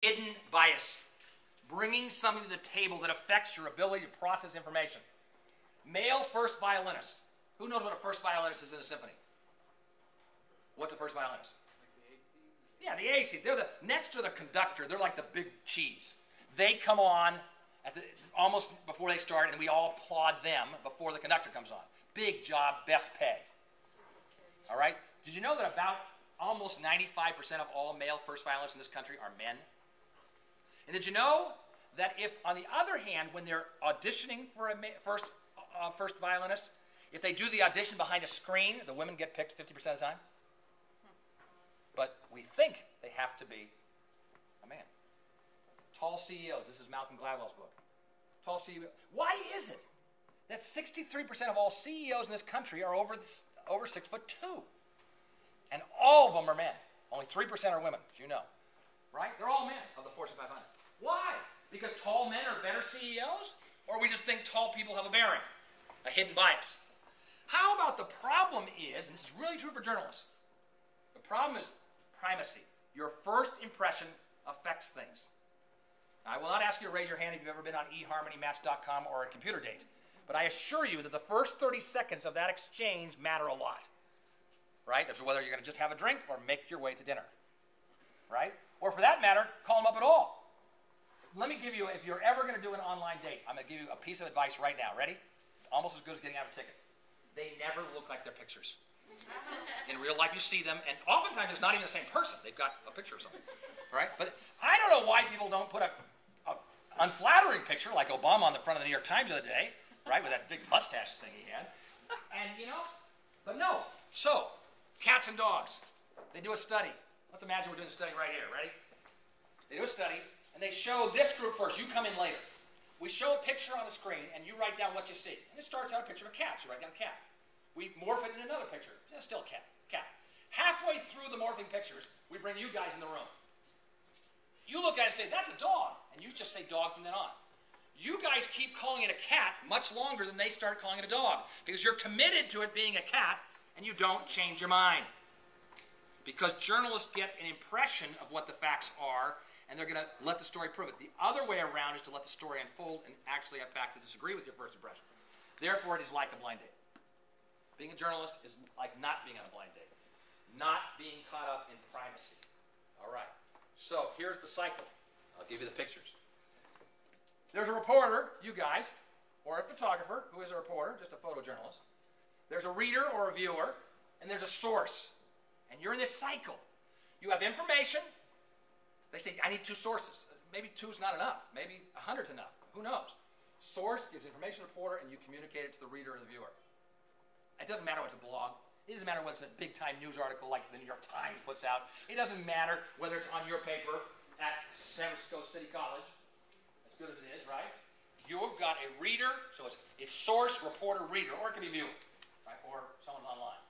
Hidden bias. Bringing something to the table that affects your ability to process information. Male first violinist. Who knows what a first violinist is in a symphony? What's a first violinist? Yeah, the A seat. They're the next to the conductor. They're like the big cheese. They come on at almost before they start, and we all applaud them before the conductor comes on. Big job, best pay. All right? Did you know that about almost 95% of all male first violinists in this country are men? And did you know that if, on the other hand, when they're auditioning for a first violinist, if they do the audition behind a screen, the women get picked 50% of the time? But we think they have to be a man. Tall CEOs. This is Malcolm Gladwell's book. Tall CEOs. Why is it that 63% of all CEOs in this country are over 6'2"? And all of them are men. Only 3% are women, as you know. Right? They're all men of the Fortune 500. Why? Because tall men are better CEOs? Or we just think tall people have a bearing, a hidden bias? How about the problem is, and this is really true for journalists, the problem is primacy. Your first impression affects things. I will not ask you to raise your hand if you've ever been on eharmonymatch.com or a computer date, but I assure you that the first 30 seconds of that exchange matter a lot. Right? As to whether you're going to just have a drink or make your way to dinner. Right? Or for that matter, call them up at all. Let me give you, if you're ever going to do an online date, I'm going to give you a piece of advice right now. Ready? Almost as good as getting out of a ticket. They never look like their pictures. In real life, you see them, and oftentimes it's not even the same person. They've got a picture or something. Right? But I don't know why people don't put a unflattering picture like Obama on the front of the New York Times the other day, right, with that big mustache thing he had. And, you know, but no. So, cats and dogs. They do a study. Let's imagine we're doing a study right here. Ready? They do a study, and they show this group first. You come in later. We show a picture on the screen, and you write down what you see. And it starts out a picture of a cat. So you write down cat. We morph it into another picture. Yeah, still a cat. Cat. Halfway through the morphing pictures, we bring you guys in the room. You look at it and say, that's a dog. And you just say dog from then on. You guys keep calling it a cat much longer than they start calling it a dog. Because you're committed to it being a cat, and you don't change your mind. Because journalists get an impression of what the facts are, and they're going to let the story prove it. The other way around is to let the story unfold and actually have facts that disagree with your first impression. Therefore, it is like a blind date. Being a journalist is like not being on a blind date. Not being caught up in primacy. All right. So here's the cycle. I'll give you the pictures. There's a reporter, you guys, or a photographer, who is a reporter, just a photojournalist. There's a reader or a viewer, and there's a source. And you're in this cycle. You have information. They say, I need 2 sources. Maybe 2 is not enough. Maybe 100's enough. Who knows? Source gives information to the reporter, and you communicate it to the reader or the viewer. It doesn't matter what's a blog. It doesn't matter what's a big-time news article like the New York Times puts out. It doesn't matter whether it's on your paper at San Francisco City College, as good as it is, right? You have got a reader, so it's source, reporter, reader, or it can be viewer, right? Or someone online.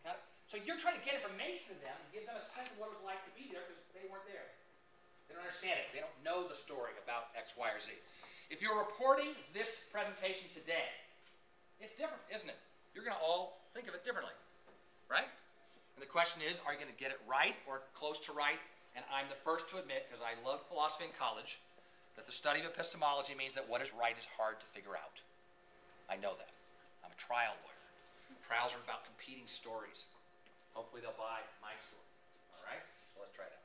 Okay? So you're trying to get information to them and give them a sense of what it was like to be there because they weren't there. They don't understand it. They don't know the story about X, Y, or Z. If you're reporting this presentation today, it's different, isn't it? You're going to all think of it differently, right? And the question is, are you going to get it right or close to right? And I'm the first to admit, because I loved philosophy in college, that the study of epistemology means that what is right is hard to figure out. I know that. I'm a trial lawyer. Trials are about competing stories. Hopefully they'll buy my story. All right? So let's try it out.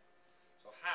So how?